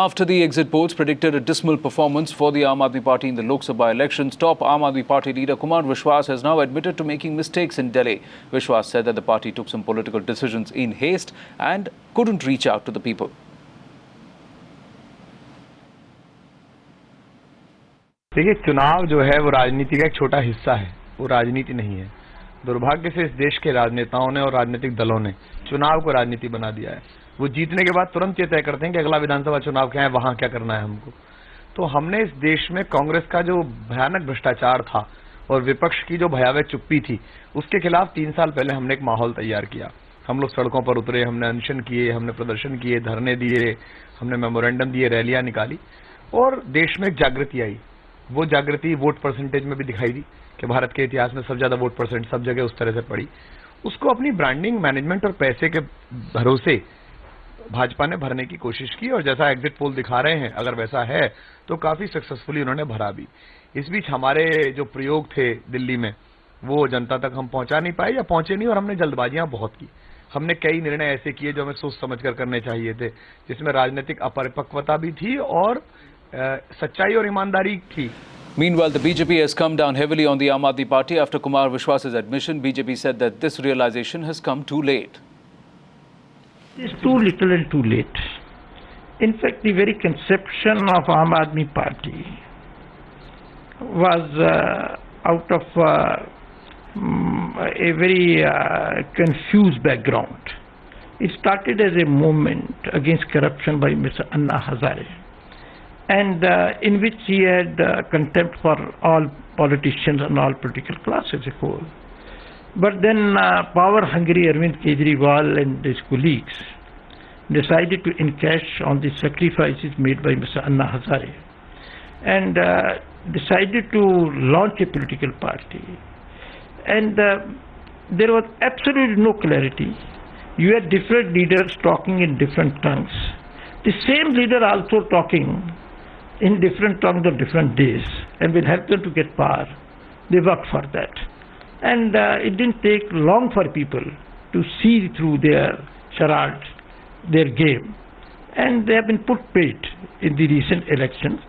After the exit polls predicted a dismal performance for the Aam Aadmi Party in the Lok Sabha elections, top Aam Aadmi Party leader Kumar Vishwas has now admitted to making mistakes in Delhi. Vishwas said that the party took some political decisions in haste and couldn't reach out to the people. देखिए, चुनाव जो है वो राजनीति का एक छोटा हिस्सा है, वो राजनीति नहीं है। दुर्भाग्य से इस देश के राजनेताओं ने और राजनीतिक दलों ने चुनाव को राजनीति बना दिया है। वो जीतने के बाद तुरंत ये तय करते हैं कि अगला विधानसभा चुनाव क्या है, वहां क्या करना है हमको। तो हमने इस देश में कांग्रेस का जो भयानक भ्रष्टाचार था और विपक्ष की जो भयावह चुप्पी थी, उसके खिलाफ 3 साल पहले हमने एक माहौल तैयार किया। हम लोग सड़कों पर उतरे, हमने अनशन किए, हमने प्रदर्शन किए, धरने दिए, हमने मेमोरेंडम दिए, रैलियां निकाली और देश में एक जागृति आई। वो जागृति वोट परसेंटेज में भी दिखाई दी कि भारत के इतिहास में सबसे ज्यादा वोट परसेंट सब जगह उस तरह से पड़ी। उसको अपनी ब्रांडिंग, मैनेजमेंट और पैसे के भरोसे भाजपा ने भरने की कोशिश की और जैसा एग्जिट पोल दिखा रहे हैं, अगर वैसा है तो काफी सक्सेसफुली उन्होंने भरा भी। इस बीच हमारे जो प्रयोग थे दिल्ली में, वो जनता तक हम पहुंचा नहीं पाए या पहुंचे नहीं, और हमने जल्दबाजियां बहुत की। हमने कई निर्णय ऐसे किए जो हमें सोच समझ कर करने चाहिए थे, जिसमें राजनीतिक अपरिपक्वता भी थी और सच्चाई और ईमानदारी थी। Meanwhile, the BJP has come down heavily on the Aam Aadmi Party after Kumar Vishwas's admission. BJP said that this realization has come too late. It's too little and too late. In fact, the very conception of Aam Aadmi Party was out of a very confused background. It started as a movement against corruption by Mr. Anna Hazare, and in which he had contempt for all politicians and all political classes as a whole. But then power-hungry Arvind Kejriwal and his colleagues decided to encash on the sacrifices made by Mr. Anna Hazare and decided to launch a political party. And there was absolutely no clarity. You had different leaders talking in different tongues. The same leader also talking in different tongues on different days, and will help them to get power. They worked for that. And it didn't take long for people to see through their charades, their game. And they have been put paid in the recent elections.